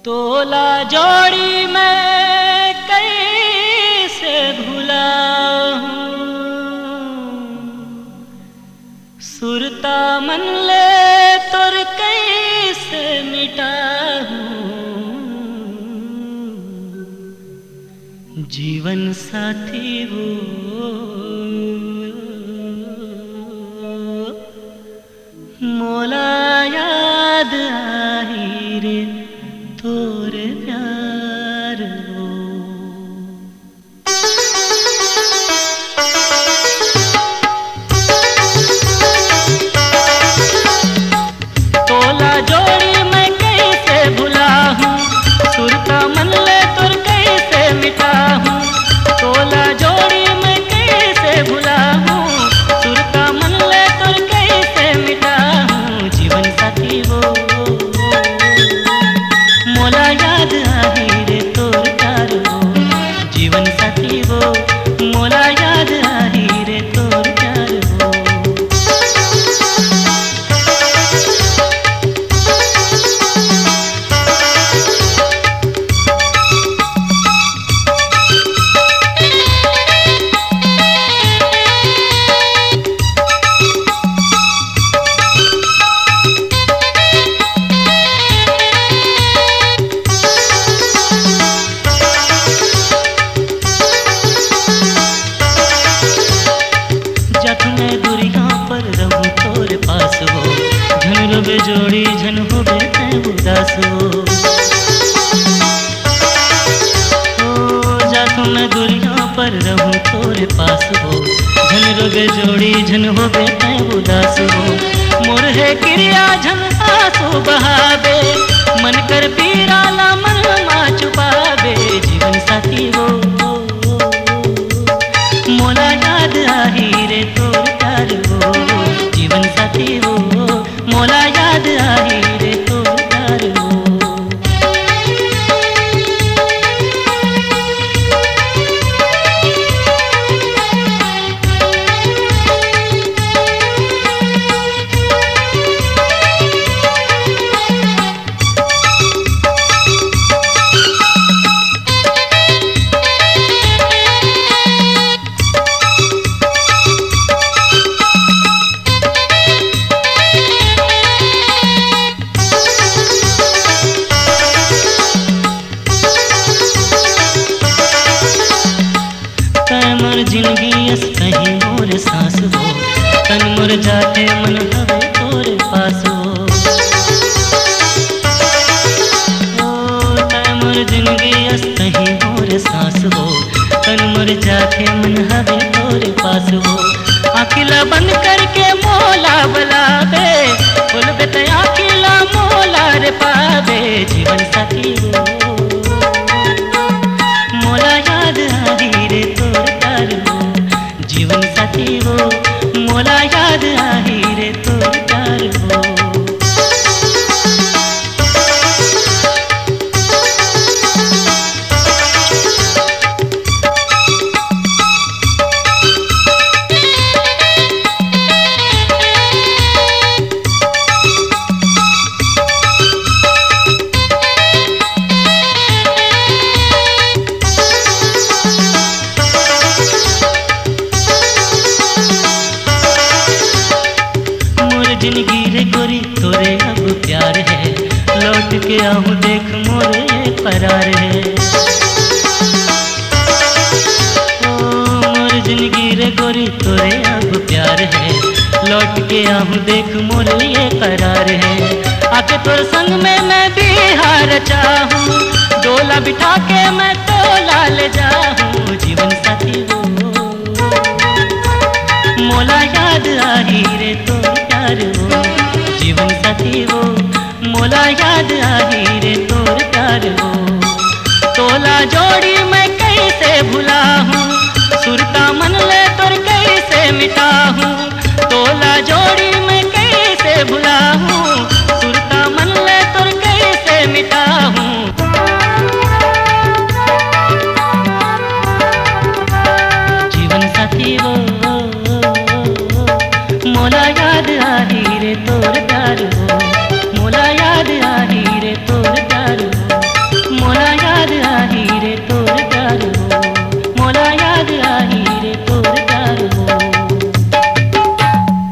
तोला जोड़ी मैं कैसे भुला हूँ, सुरता मन ले तुर कैसे मिटा हूँ। जीवन साथी वो मोला याद आई रे तोरे प्यार वो। तोला जोड़ी मैं कैसे भुला हूँ, सुरता मन ले तुर कैसे मिटा हूँ। तोला जोड़ी मैं कैसे भुला हूँ, सुरता मन ले तुर कैसे मिटा हूँ। जीवन साथी वो मोला याद आई रे तोर प्यार वो। जीवन साथी वो मोला याद आई रे तोर प्यार वो। मैं दुरिया पर रहूं तोरे पास हो, झन रोबे जोड़ी झन होबे तै उदास हो। जातू मैं दुरिया पर रहूं तोरे पास हो, झन रोबे जोड़ी झन होबे तै उदास हो। मोर है क्रिया झन आंसू बहावे, मन कर पीराला मन मा छुपावे। जीवन साथी वो मोला याद आई रे तोर प्यार वो। जीवन साथी वो मोला याद आई रे तोर प्यार वो। मोर जिंदगी अस कहीं मोर सांस हो, तन मोर जाते मन हवे तोरे पास हो। तन मोर जिंदगी अस कहीं मोर सांस हो, तन मोर जाते मन हवे तोरे पास हो। आखिला बंद करके मोला बुलावे, बोलबे त आखिला मोला रे पावे। जीवन साथी वो मोला याद आई रे तोर प्यार वो। जीवन साथी वो मोला याद आई रे तोर प्यार वो। जिंदगी रे गोरी तोरे अब प्यार है, लौट के आऊं देख मोरे करार है। मोर जिंदगी रे गोरी तोरे अब प्यार है, लौट के आऊं देख मोरे ये करार है। आके तोर संग में मैं बिहार चाहूं, डोला बिठा के मैं तोला ले जाऊं। जीवन साथी वो मोला याद आई रे तोर प्यार वो। जीवन साथी वो मोला याद आई रे तोर प्यार वो। तोला जोड़ी मैं कैसे भुला हूँ, सुरता मन ले तुर कैसे मिटा हूँ। तोला जोड़ी मैं कैसे भुला हूँ,